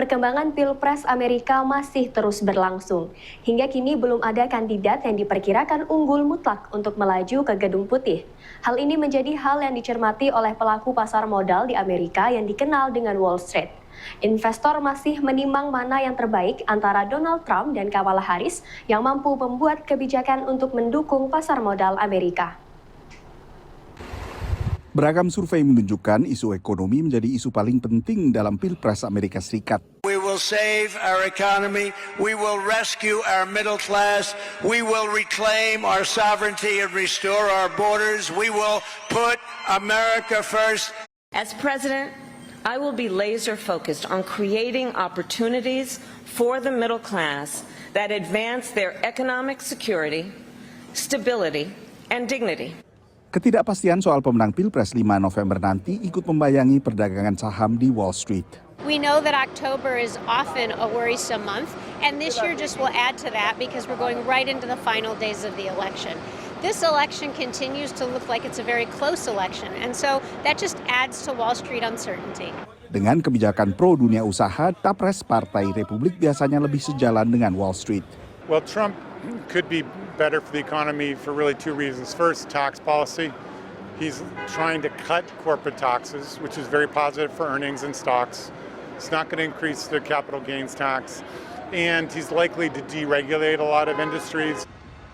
Perkembangan Pilpres Amerika masih terus berlangsung. Hingga kini belum ada kandidat yang diperkirakan unggul mutlak untuk melaju ke Gedung Putih. Hal ini menjadi hal yang dicermati oleh pelaku pasar modal di Amerika yang dikenal dengan Wall Street. Investor masih menimbang mana yang terbaik antara Donald Trump dan Kamala Harris yang mampu membuat kebijakan untuk mendukung pasar modal Amerika. Beragam survei menunjukkan isu ekonomi menjadi isu paling penting dalam Pilpres Amerika Serikat. We will save our economy, we will rescue our middle class, we will reclaim our sovereignty and restore our borders, we will put America first. As president, I will be laser focused on creating opportunities for the middle class that advance their economic security, stability, and dignity. Ketidakpastian soal pemenang Pilpres 5 November nanti ikut membayangi perdagangan saham di Wall Street. We know that October is often a worrisome month, and this year just will add to that because we're going right into the final days of the election. This election continues to look like it's a very close election, and so that just adds to Wall Street uncertainty. Dengan kebijakan pro dunia usaha, Capres Partai Republik biasanya lebih sejalan dengan Wall Street. Well, Trump could be better for the economy for really two reasons. First, tax policy. He's trying to cut corporate taxes, which is very positive for earnings and stocks. It's not going to increase the capital gains tax. And he's likely to deregulate a lot of industries.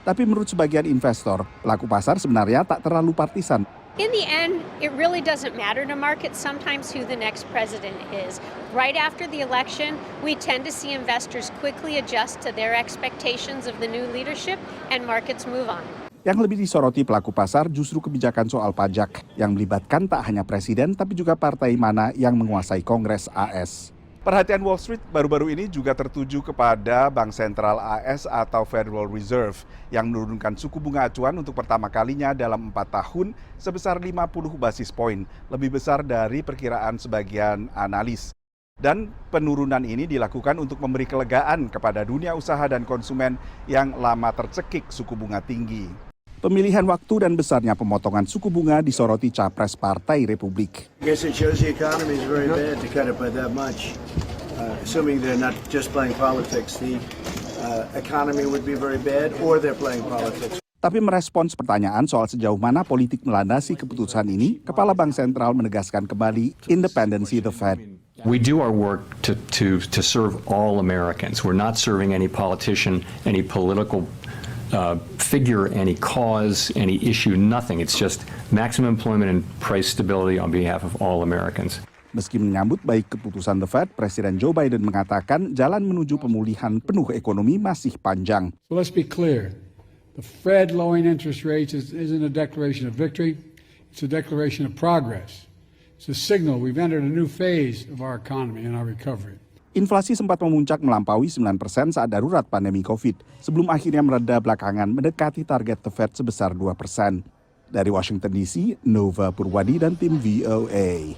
Tapi menurut sebagian investor, pelaku pasar sebenarnya tak terlalu partisan. In the end, it really doesn't matter to markets sometimes who the next president is. Right after the election, we tend to see investors quickly adjust to their expectations of the new leadership and markets move on. Yang lebih disoroti pelaku pasar justru kebijakan soal pajak yang melibatkan tak hanya presiden tapi juga partai mana yang menguasai Kongres AS. Perhatian Wall Street baru-baru ini juga tertuju kepada Bank Sentral AS atau Federal Reserve yang menurunkan suku bunga acuan untuk pertama kalinya dalam 4 tahun sebesar 50 basis poin, lebih besar dari perkiraan sebagian analis. Dan penurunan ini dilakukan untuk memberi kelegaan kepada dunia usaha dan konsumen yang lama tercekik suku bunga tinggi. Pemilihan waktu dan besarnya pemotongan suku bunga disoroti Capres Partai Republik. I guess it shows the economy is very bad to cut it by that much. Assuming they're not just playing politics, the economy would be very bad, or they're playing politics. Tapi merespons pertanyaan soal sejauh mana politik melandasi keputusan ini, Kepala Bank Sentral menegaskan kembali independensi The Fed. We do our work to serve all Americans. We're not serving any politician, any political figure, any cause, any issue, nothing. It's just maximum employment and price stability on behalf of all Americans. Meski menyambut baik keputusan The Fed, Presiden Joe Biden mengatakan jalan menuju pemulihan penuh ekonomi masih panjang. So let's be clear. The Fed lowering interest rates isn't a declaration of victory. It's a declaration of progress. It's a signal we've entered a new phase of our economy and our recovery. Inflasi sempat memuncak melampaui 9% saat darurat pandemi COVID, sebelum akhirnya mereda belakangan mendekati target The Fed sebesar 2%. Dari Washington DC, Nova Purwadi dan tim VOA.